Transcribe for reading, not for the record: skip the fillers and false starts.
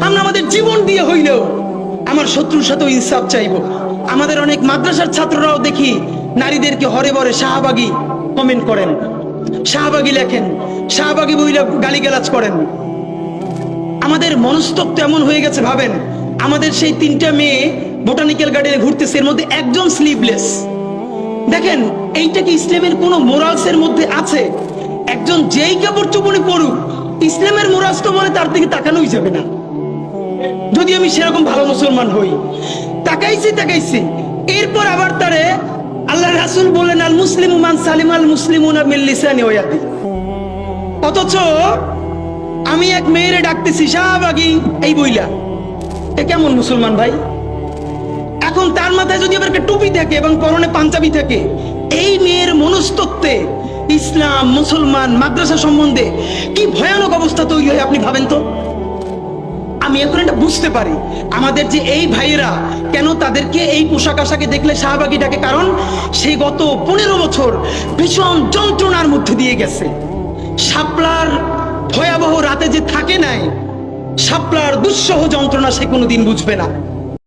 আমরা আমাদের জীবন দিয়ে হইলেও আমার শত্রুর সাথে ইনসাফ চাইবো। আমাদের অনেক মাদ্রাসার ছাত্ররাও দেখি নারীদেরকে হরে বরে শাহবাগী কমেন্ট করেন, শাহবাগী লেখেন, শাহবাগী বইলে গালিগালাজ করেন। আমাদের মনস্তত্ব এমন হয়ে গেছে, ভাবেন আমাদের সেই 3টা মেয়ে বোটানিক্যাল গার্ডেনে ঘুরতেছে, এর মধ্যে একজন স্লিভলেস। দেখেন এইটা কি ইসলামের কোন মোরালসের মধ্যে আছে? একজন যেই কাপড় চোপড়ে পড়ুক, ইসলামের মোরালস তো বলে তার দিকে তাকানোই যাবে না। যদি আমি সেরকম ভালো মুসলমান হই, তাকাইছি এরপর আবার তারে আল্লাহ রাসূল বলেন আল মুসলিমু মান সালিমাল মুসলিমুনা মিন লিসানি ওয়া ইয়াদি। অথচ আমি এক মেয়েরে ডাকতেছি শাহবাগী এই বইলা, এ কেমন মুসলমান ভাই? এখন তার মাথায় যদি আবার একটা টুপি থাকে এবং পরনে পাঞ্জাবি থাকে, এই মেয়ের মনস্তত্ত্বে ইসলাম, মুসলমান, মাদ্রাসা সম্বন্ধে কি ভয়ানক অবস্থা তৈরি হয় আপনি ভাবেন তো। আমি এখন এটা বুঝতে পারি আমাদের যে এই ভাইয়েরা কেন তাদেরকে এই পোশাক আশাকে দেখলে শাহবাগী ডাকে, কারণ সেই গত 15 বছর ভীষণ যন্ত্রণার মধ্যে দিয়ে গেছে। শাপলার ভয়াবহ রাতে যে থাকে নাই, শাপলার দুঃসহ যন্ত্রণা সে কোনোদিন বুঝবে না।